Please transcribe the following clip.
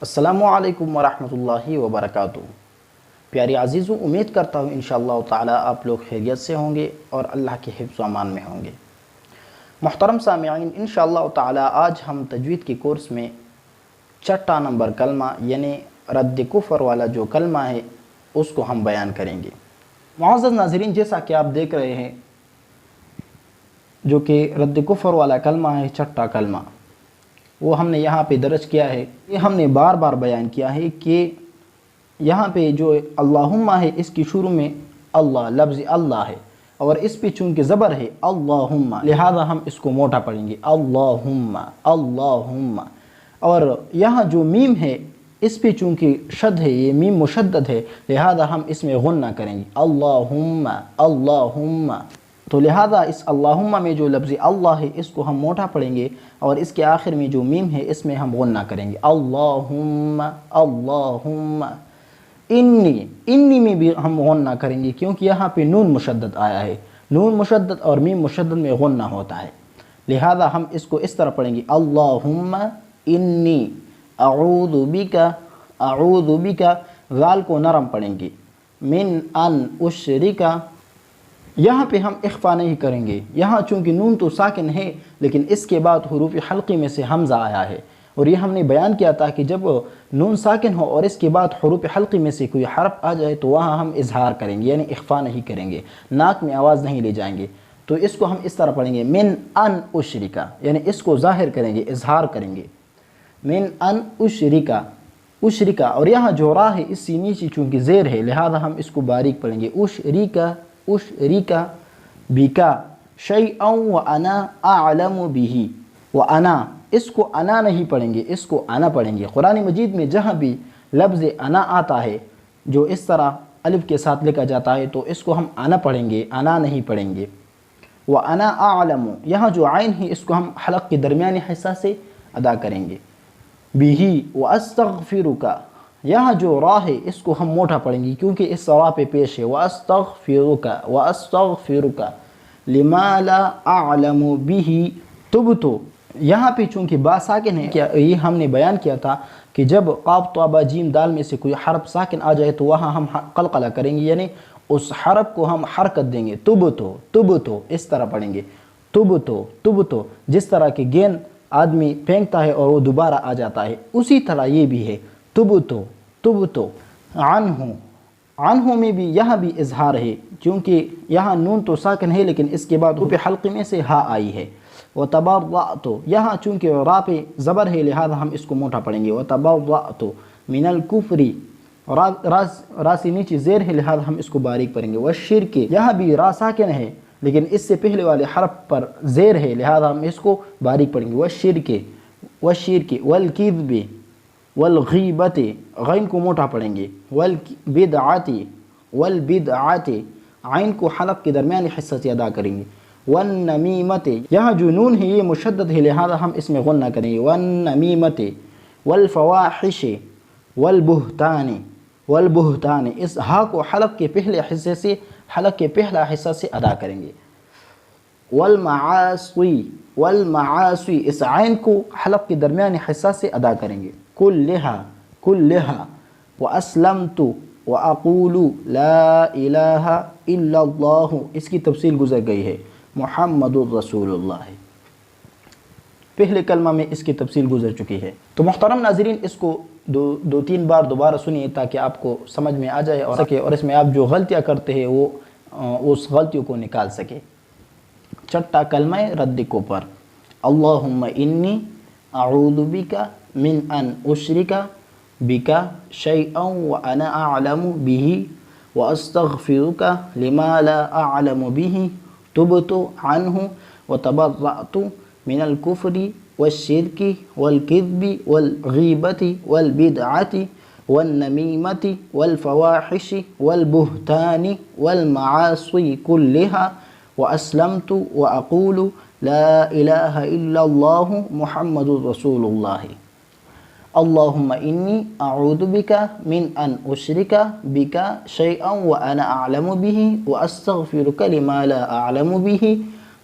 السلام علیکم ورحمۃ اللہ وبرکاتہ۔ پیاری عزیزوں، امید کرتا ہوں انشاءاللہ تعالی آپ لوگ خیریت سے ہوں گے اور اللہ کے حفظ و امان میں ہوں گے۔ محترم سامعین، انشاءاللہ تعالی آج ہم تجوید کے کورس میں چھٹا نمبر کلمہ یعنی رد کفر والا جو کلمہ ہے اس کو ہم بیان کریں گے۔ معزز ناظرین، جیسا کہ آپ دیکھ رہے ہیں جو کہ رد کفر والا کلمہ ہے، چھٹا کلمہ، وہ ہم نے یہاں پہ درج کیا ہے۔ یہ ہم نے بار بار بیان کیا ہے کہ یہاں پہ جو اللہم ہے اس کی شروع میں اللہ، لفظ اللہ ہے، اور اس پہ چونکہ زبر ہے اللہم، لہذا ہم اس کو موٹا پڑھیں گے اللہم اللہم۔ اور یہاں جو میم ہے اس پہ چونکہ شد ہے، یہ میم مشدد ہے، لہذا ہم اس میں غنہ کریں گے اللہم اللہم۔ تو لہذا اس اللہم میں جو لفظ اللہ ہے اس کو ہم موٹا پڑھیں گے، اور اس کے آخر میں جو میم ہے اس میں ہم غنہ کریں گے اللہم اللہم۔ انی میں بھی ہم غنہ کریں گے کیونکہ یہاں پہ نون مشدد آیا ہے، نون مشدد اور میم مشدد میں غنہ ہوتا ہے، لہذا ہم اس کو اس طرح پڑھیں گے اللہم انی اعوذ بک، ذال کو نرم پڑھیں گے، من ان اشرک، یہاں پہ ہم اخفا نہیں کریں گے، یہاں چونکہ نون تو ساکن ہے لیکن اس کے بعد حروف حلقی میں سے حمزہ آیا ہے، اور یہ ہم نے بیان کیا تھا کہ جب نون ساکن ہو اور اس کے بعد حروف حلقی میں سے کوئی حرف آ جائے تو وہاں ہم اظہار کریں گے، یعنی اخفا نہیں کریں گے، ناک میں آواز نہیں لے جائیں گے۔ تو اس کو ہم اس طرح پڑھیں گے من ان اشرک، یعنی اس کو ظاہر کریں گے، اظہار کریں گے، من ان اشرک۔ اور یہاں جو را ہے اس سے نیچے چونکہ زیر ہے لہذا ہم اس کو باریک پڑھیں گے اشرک بکا شیئا وانا اعلم به، وانا، اس کو انا نہیں پڑھیں گے، اس کو انا پڑھیں گے۔ قرآن مجید میں جہاں بھی لفظ انا آتا ہے جو اس طرح الف کے ساتھ لکھا جاتا ہے تو اس کو ہم انا پڑھیں گے، انا نہیں پڑھیں گے۔ وانا اعلم، یہاں جو عین ہے اس کو ہم حلق کے درمیانی حصہ سے ادا کریں گے، به واستغفرک، یہاں جو را ہے اس کو ہم موٹا پڑھیں گے کیونکہ اس را پہ پیش ہے واستغفرک لما لا اعلم به تبت، یہاں پہ چونکہ با ساکن ہے، یہ ہم نے بیان کیا تھا کہ جب قاف طا با جیم دال میں سے کوئی حرف ساکن آ جائے تو وہاں ہم قلقلہ کریں گے، یعنی اس حرف کو ہم حرکت دیں گے، تبتو اس طرح پڑھیں گے تبتو، جس طرح کہ گیند آدمی پھینکتا ہے اور وہ دوبارہ آ جاتا ہے، اسی طرح یہ بھی ہے تبتو عنہ میں بھی یہاں بھی اظہار ہے کیونکہ یہاں نون تو ساکن ہے لیکن اس کے بعد حروف حلقی میں سے ہا آئی ہے۔ وتبرأت، یہاں چونکہ را پہ زبر ہے لہذا ہم اس کو موٹا پڑھیں گے وتبرأت من الکفر، را سے نیچے زیر ہے لہذا ہم اس کو باریک پڑھیں گے۔ والشرک، یہاں بھی را ساکن ہے لیکن اس سے پہلے والے حرف پر زیر ہے لہذا ہم اس کو باریک پڑھیں گے۔ والشرک والکذب والغیبت، غین کو موٹا پڑھیں گے، والبدعت، عین کو حلق کے درمیانی حصہ سے ادا کریں گے۔ والنمیمت، یہاں جو نون ہے یہ مشدد ہے لہذا ہم اس میں غنہ کریں گے، والنمیمت والفواحش والبہتان، اس ہا کو حلق کے پہلا حصہ سے ادا کریں گے۔ والمعاصی، اس عین کو حلق کے درمیانی حصہ سے ادا کریں گے، کلہا واسلمت واقول لا الہ الا اللہ، اس کی تفصیل گزر گئی ہے، محمد الرسول اللہ، پہلے کلمہ میں اس کی تفصیل گزر چکی ہے۔ تو محترم ناظرین، اس کو دو تین بار دوبارہ سنیے تاکہ آپ کو سمجھ میں آ جائے اور اس میں آپ جو غلطیاں کرتے ہیں وہ اس غلطیوں کو نکال سکے۔ چھٹا کلمہ رد کفر، اللہم انی اعوذ بک من ان اشرک بک شیئا وانا اعلم به واستغفرک لما لا اعلم به تبت عنہ وتبرأت من الکفر والشرک والکذب والغیبت والبدعت والنمیمت والفواحش والبہتان والمعاصی کلہا واسلمت واقول لا الہ الا اللہ محمد رسول اللہ۔ اللہم انی اعوذ بک من ان اشرک بک شیئا وانا اعلم به واستغفرک لما لا اعلم به